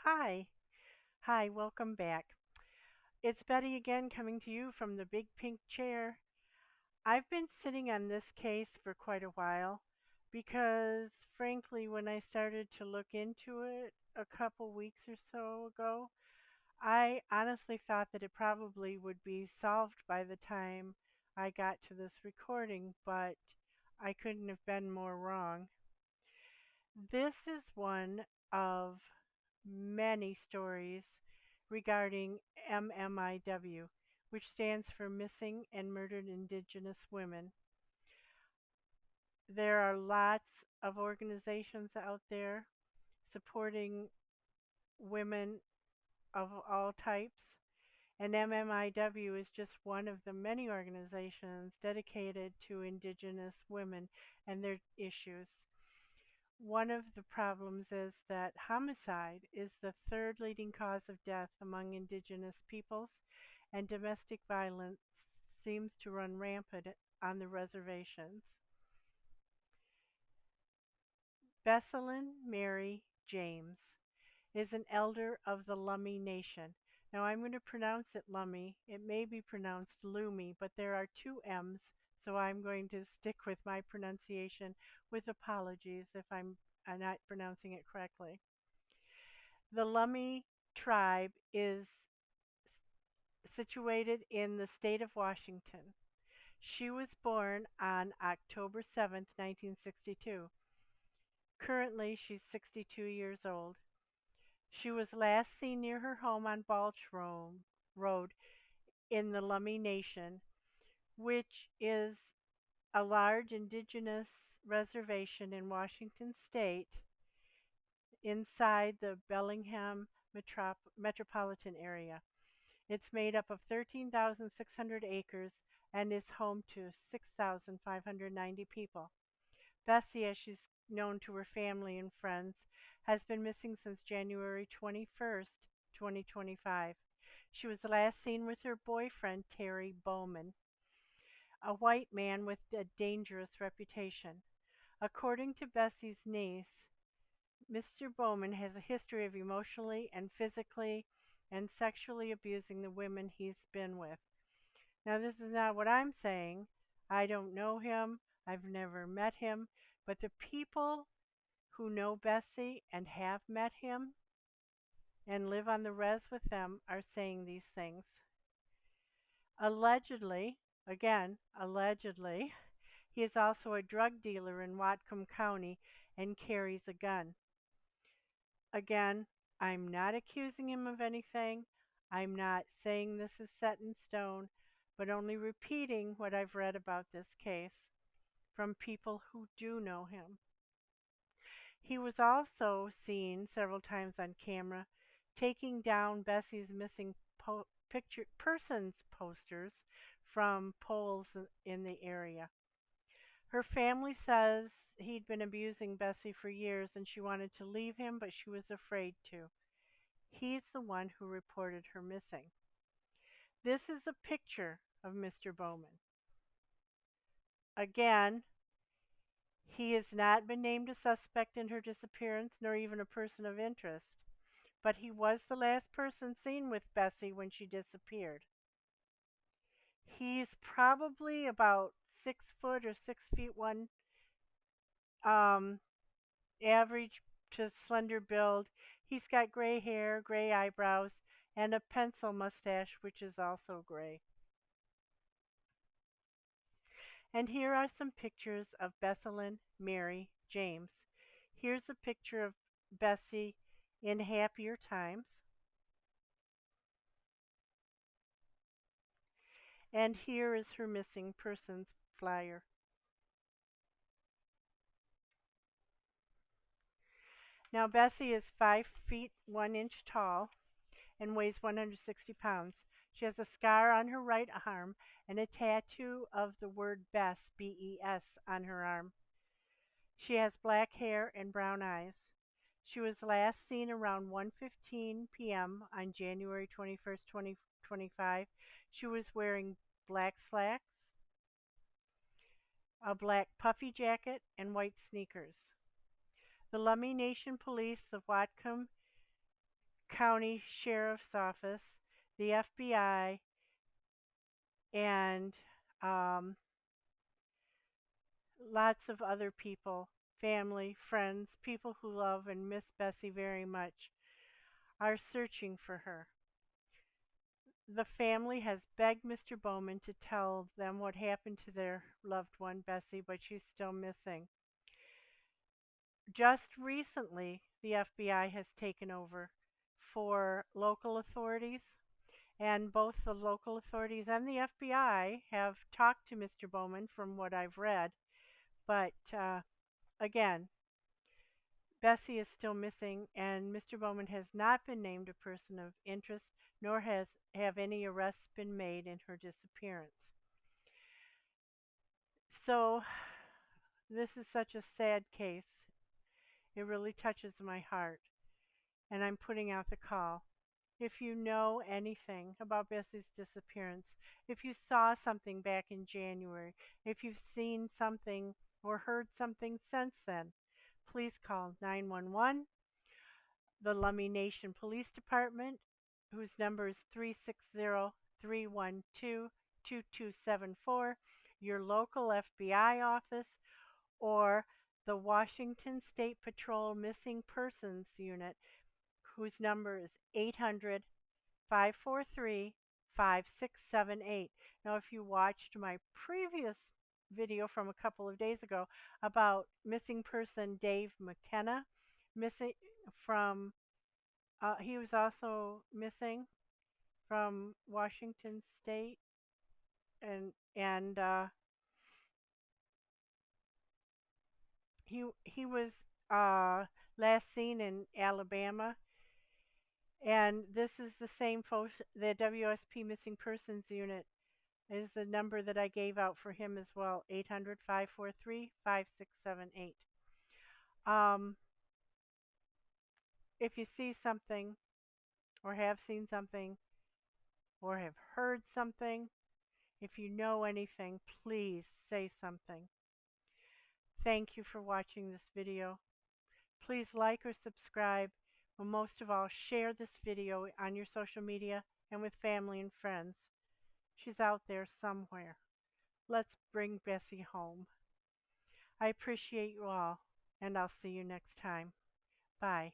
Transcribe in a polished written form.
Hi. Hi, welcome back. It's Betty again coming to you from the big pink chair. I've been sitting on this case for quite a while because, frankly, when I started to look into it a couple weeks or so ago, I honestly thought that it probably would be solved by the time I got to this recording, but I couldn't have been more wrong. This is one of many stories regarding MMIW, which stands for Missing and Murdered Indigenous Women. There are lots of organizations out there supporting women of all types, and MMIW is just one of the many organizations dedicated to Indigenous women and their issues. One of the problems is that homicide is the third leading cause of death among Indigenous peoples, and domestic violence seems to run rampant on the reservations. Besalynn Mary James is an elder of the Lummi Nation. Now I'm going to pronounce it Lummi. It may be pronounced Lummi, but there are two M's, so I'm going to stick with my pronunciation with apologies if I'm not pronouncing it correctly. The Lummi tribe is situated in the state of Washington. She was born on October 7th, 1962. Currently, she's 62 years old. She was last seen near her home on Road in the Lummi Nation, which is a large indigenous reservation in Washington state inside the Bellingham metropolitan area. It's made up of 13,600 acres and is home to 6,590 people. Bessy, as she's known to her family and friends, has been missing since January 21st, 2025. She was last seen with her boyfriend, Terry Bowman, a white man with a dangerous reputation. According to Bessy's niece, Mr. Bowman has a history of emotionally and physically and sexually abusing the women he's been with. Now, this is not what I'm saying. I don't know him. I've never met him. But the people who know Bessy and have met him and live on the res with them are saying these things. Allegedly, again, allegedly, he is also a drug dealer in Whatcom County and carries a gun. Again, I'm not accusing him of anything. I'm not saying this is set in stone, but only repeating what I've read about this case from people who do know him. He was also seen several times on camera taking down Bessy's missing picture persons posters from poles in the area. Her family says he'd been abusing Bessy for years and she wanted to leave him, but she was afraid to. He's the one who reported her missing. This is a picture of Mr. Bowman. Again, he has not been named a suspect in her disappearance nor even a person of interest, but he was the last person seen with Bessy when she disappeared. He's probably about 6 foot or 6 feet one, um, average to slender build. He's got gray hair, gray eyebrows, and a pencil mustache, which is also gray. And here are some pictures of Besalynn Mary James. Here's a picture of Bessy in happier times. And here is her missing persons flyer. Now, Bessy is 5 feet 1 inch tall and weighs 160 pounds. She has a scar on her right arm and a tattoo of the word Bess, B-E-S, on her arm. She has black hair and brown eyes. She was last seen around 1:15 p.m. on January 21st, 2025. She was wearing black slacks, a black puffy jacket, and white sneakers. The Lummi Nation Police of Whatcom County Sheriff's Office, the FBI, and um, lots of other people, family, friends, people who love and miss Bessy very much, are searching for her. The family has begged Mr. Bowman to tell them what happened to their loved one, Bessy, but she's still missing. Just recently, the FBI has taken over for local authorities, and both the local authorities and the FBI have talked to Mr. Bowman from what I've read. But again, Bessy is still missing, and Mr. Bowman has not been named a person of interest, nor have any arrests been made in her disappearance. So this is such a sad case. It really touches my heart, and I'm putting out the call. If you know anything about Bessy's disappearance, if you saw something back in January, if you've seen something or heard something since then, please call 911, the Lummi Nation Police Department, whose number is 360-312-2274, your local FBI office, or the Washington State Patrol Missing Persons Unit, whose number is 800-543-5678. Now, if you watched my previous video from a couple of days ago about missing person Dave McKenna, missing from he was also missing from Washington State, and he was last seen in Alabama, and this is the same folks. The WSP Missing Persons Unit is the number that I gave out for him as well, 800-543-5678. Um, if you see something or have seen something or have heard something, if you know anything, please say something. Thank you for watching this video. Please like or subscribe, but most of all, share this video on your social media and with family and friends. She's out there somewhere. Let's bring Bessy home. I appreciate you all, and I'll see you next time. Bye.